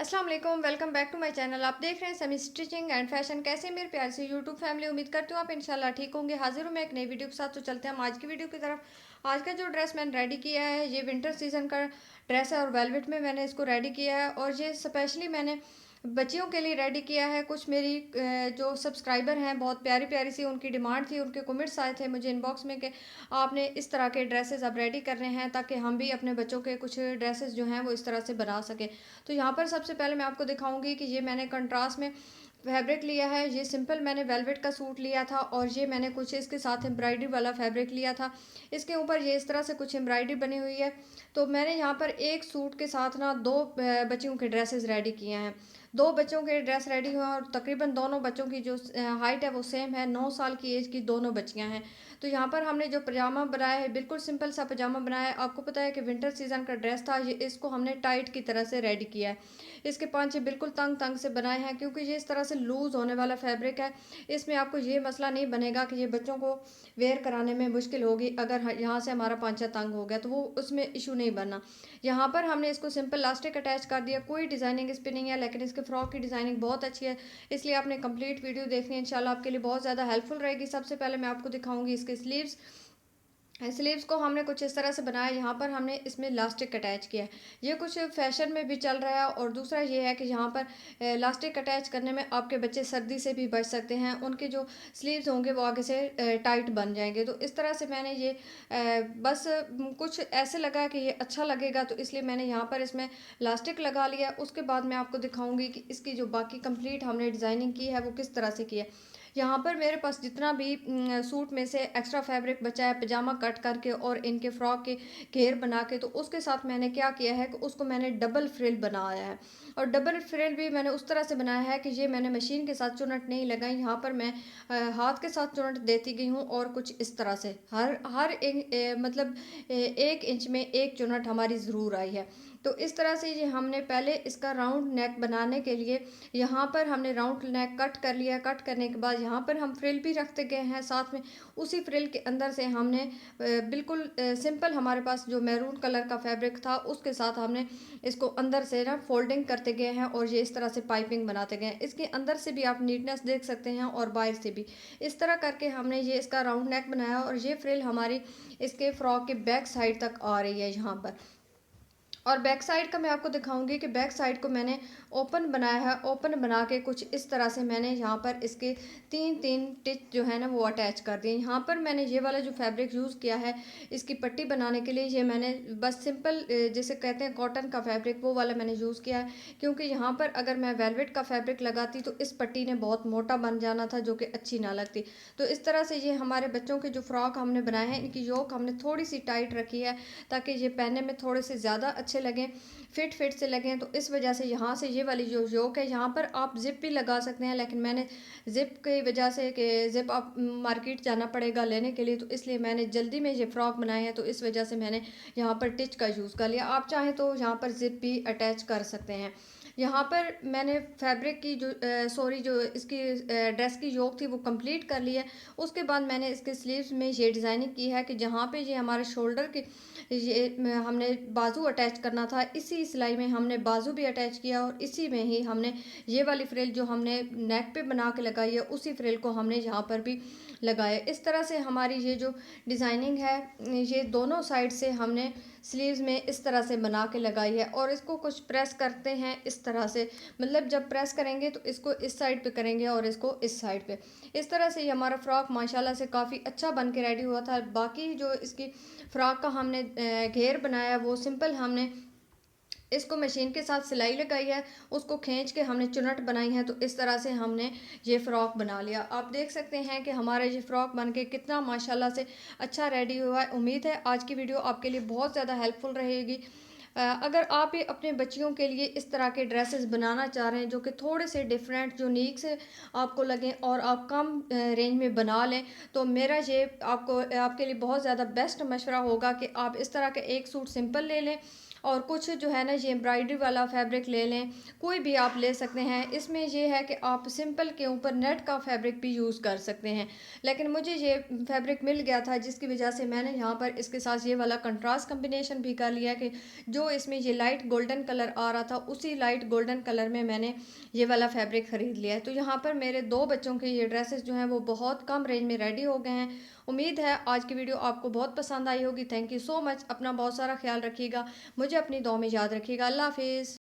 अस्सलाम वालेकुम, welcome back to my channel. आप देख रहे हैं समी स्टिचिंग एंड फैशन। कैसे मेरे प्यार से यूट्यूब फैमिली, उम्मीद करती हूँ आप इंशाल्लाह ठीक होंगे। हाजिर हूँ मैं एक नई वीडियो के साथ। तो चलते हैं हम आज की वीडियो की तरफ। आज का जो ड्रेस मैंने रेडी किया है ये विंटर सीजन का ड्रेस है और वेलवेट में मैंने इसको रेडी किया है और ये स्पेशली मैंने बच्चियों के लिए रेडी किया है। कुछ मेरी जो सब्सक्राइबर हैं बहुत प्यारी प्यारी सी उनकी डिमांड थी, उनके कमेंट्स आए थे मुझे इनबॉक्स में कि आपने इस तरह के ड्रेसेस अब रेडी करने हैं ताकि हम भी अपने बच्चों के कुछ ड्रेसेस जो हैं वो इस तरह से बना सकें। तो यहाँ पर सबसे पहले मैं आपको दिखाऊंगी कि ये मैंने कंट्रास्ट में फैब्रिक लिया है। ये सिंपल मैंने वेलवेट का सूट लिया था और ये मैंने कुछ इसके साथ एम्ब्रॉयडरी वाला फैब्रिक लिया था। इसके ऊपर ये इस तरह से कुछ एम्ब्रॉयडरी बनी हुई है। तो मैंने यहाँ पर एक सूट के साथ ना दो बच्चियों के ड्रेसेस रेडी किए हैं। दो बच्चों के ड्रेस रेडी हुए और तकरीबन दोनों बच्चों की जो हाइट है वो सेम है। 9 साल की एज की दोनों बच्चियां हैं। तो यहाँ पर हमने जो पजामा बनाया है बिल्कुल सिंपल सा पजामा बनाया है। आपको पता है कि विंटर सीजन का ड्रेस था, ये इसको हमने टाइट की तरह से रेडी किया है। इसके पांचे बिल्कुल तंग तंग से बनाए हैं क्योंकि ये इस तरह से लूज होने वाला फैब्रिक है। इसमें आपको ये मसला नहीं बनेगा कि ये बच्चों को वेयर कराने में मुश्किल होगी। अगर यहाँ से हमारा पांचा तंग हो गया तो वो उसमें इशू नहीं बनना। यहाँ पर हमने इसको सिंपल लास्टिक अटैच कर दिया। कोई डिजाइनिंग इस पर नहीं है लेकिन इसके फ्रॉक की डिजाइनिंग बहुत अच्छी है, इसलिए आपने कंप्लीट वीडियो देखनी है। इंशाल्लाह आपके लिए बहुत ज़्यादा हेल्पफुल रहेगी। सबसे पहले मैं आपको दिखाऊंगी इसके स्लीव्स। स्लीव्स को हमने कुछ इस तरह से बनाया। यहाँ पर हमने इसमें लास्टिक अटैच किया है। ये कुछ फैशन में भी चल रहा है। और दूसरा ये है कि यहाँ पर लास्टिक अटैच करने में आपके बच्चे सर्दी से भी बच सकते हैं। उनके जो स्लीव्स होंगे वो आगे से टाइट बन जाएंगे। तो इस तरह से मैंने ये बस कुछ ऐसे लगा कि ये अच्छा लगेगा तो इसलिए मैंने यहाँ पर इसमें लास्टिक लगा लिया। उसके बाद मैं आपको दिखाऊंगी कि इसकी जो बाकी कंप्लीट हमने डिज़ाइनिंग की है वो किस तरह से की है। यहाँ पर मेरे पास जितना भी सूट में से एक्स्ट्रा फैब्रिक बचा है पजामा कट करके और इनके फ्रॉक के घेर बना के, तो उसके साथ मैंने क्या किया है कि उसको मैंने डबल फ्रिल बनाया है। और डबल फ्रिल भी मैंने उस तरह से बनाया है कि ये मैंने मशीन के साथ चुनट नहीं लगाई। यहाँ पर मैं हाथ के साथ चुनट देती गई हूँ और कुछ इस तरह से हर हर एक मतलब 1 इंच में एक चुनट हमारी ज़रूर आई है। तो इस तरह से ये हमने पहले इसका राउंड नेक बनाने के लिए यहाँ पर हमने राउंड नेक कट कर लिया। कट करने के बाद यहाँ पर हम फ्रिल भी रखते गए हैं साथ में। उसी फ्रिल के अंदर से हमने बिल्कुल सिंपल हमारे पास जो मैरून कलर का फैब्रिक था उसके साथ हमने इसको अंदर से ना फोल्डिंग करते गए हैं और ये इस तरह से पाइपिंग बनाते गए हैं। इसके अंदर से भी आप नीटनेस देख सकते हैं और बाहर से भी इस तरह करके हमने ये इसका राउंड नेक बनाया। और ये फ्रिल हमारी इसके फ्रॉक के बैक साइड तक आ रही है यहाँ पर। और बैक साइड का मैं आपको दिखाऊंगी कि बैक साइड को मैंने ओपन बनाया है। ओपन बना के कुछ इस तरह से मैंने यहाँ पर इसके तीन तीन टिच जो है ना वो अटैच कर दिए। यहाँ पर मैंने ये वाला जो फैब्रिक यूज़ किया है इसकी पट्टी बनाने के लिए, ये मैंने बस सिंपल जिसे कहते हैं कॉटन का फैब्रिक वो वाला मैंने यूज़ किया है। क्योंकि यहाँ पर अगर मैं वेलवेट का फैब्रिक लगाती तो इस पट्टी ने बहुत मोटा बन जाना था जो कि अच्छी ना लगती। तो इस तरह से ये हमारे बच्चों के जो फ्रॉक हमने बनाए हैं इनकी योक हमने थोड़ी सी टाइट रखी है ताकि ये पहनने में थोड़े से ज़्यादा अच्छे लगें, फिट फिट से लगें। तो इस वजह से यहाँ से ये वाली जो योक है यहाँ पर आप जिप भी लगा सकते हैं, लेकिन मैंने जिप की वजह से कि जिप आप मार्केट जाना पड़ेगा लेने के लिए, तो इसलिए मैंने जल्दी में ये फ्रॉक बनाए हैं। तो इस वजह से मैंने यहाँ पर टिच का यूज़ कर लिया। आप चाहें तो यहाँ पर जिप भी अटैच कर सकते हैं। यहाँ पर मैंने फैब्रिक की जो जो इसकी ड्रेस की योक थी वो कंप्लीट कर ली है। उसके बाद मैंने इसके स्लीव्स में ये डिज़ाइनिंग की है कि जहाँ पे ये हमारे शोल्डर के ये हमने बाजू अटैच करना था, इसी सिलाई में हमने बाजू भी अटैच किया और इसी में ही हमने ये वाली फ्रिल जो हमने नेक पे बना के लगाई है उसी फ्रिल को हमने यहाँ पर भी लगाया। इस तरह से हमारी ये जो डिज़ाइनिंग है ये दोनों साइड से हमने स्लीव्स में इस तरह से बना के लगाई है। और इसको कुछ प्रेस करते हैं इस तरह से, मतलब जब प्रेस करेंगे तो इसको इस साइड पे करेंगे और इसको इस साइड पे। इस तरह से ये हमारा फ्रॉक माशाल्लाह से काफ़ी अच्छा बन के रेडी हुआ था। बाकी जो इसकी फ्रॉक का हमने घेर बनाया वो सिंपल हमने इसको मशीन के साथ सिलाई लगाई है, उसको खींच के हमने चुनट बनाई है। तो इस तरह से हमने ये फ़्रॉक बना लिया। आप देख सकते हैं कि हमारा ये फ़्रॉक बन के कितना माशाल्लाह से अच्छा रेडी हुआ है। उम्मीद है आज की वीडियो आपके लिए बहुत ज़्यादा हेल्पफुल रहेगी। अगर आप भी अपने बच्चियों के लिए इस तरह के ड्रेसेस बनाना चाह रहे हैं जो कि थोड़े से डिफरेंट यूनिक से आपको लगें और आप कम रेंज में बना लें, तो मेरा ये आपको आपके लिए बहुत ज़्यादा बेस्ट मशवरा होगा कि आप इस तरह का एक सूट सिंपल ले लें और कुछ जो है ना ये एम्ब्रॉयडरी वाला फैब्रिक ले लें, कोई भी आप ले सकते हैं। इसमें ये है कि आप सिंपल के ऊपर नेट का फैब्रिक भी यूज़ कर सकते हैं, लेकिन मुझे ये फैब्रिक मिल गया था जिसकी वजह से मैंने यहाँ पर इसके साथ ये वाला कंट्रास्ट कम्बिनेशन भी कर लिया कि जो इसमें ये लाइट गोल्डन कलर आ रहा था उसी लाइट गोल्डन कलर में मैंने ये वाला फैब्रिक ख़रीद लिया है। तो यहाँ पर मेरे 2 बच्चों के ये ड्रेसेस जो हैं वो बहुत कम रेंज में रेडी हो गए हैं। उम्मीद है आज की वीडियो आपको बहुत पसंद आई होगी। Thank you so much. अपना बहुत सारा ख्याल रखिएगा, मुझे अपनी दुआ में याद रखिएगा। अल्लाह हाफिज़।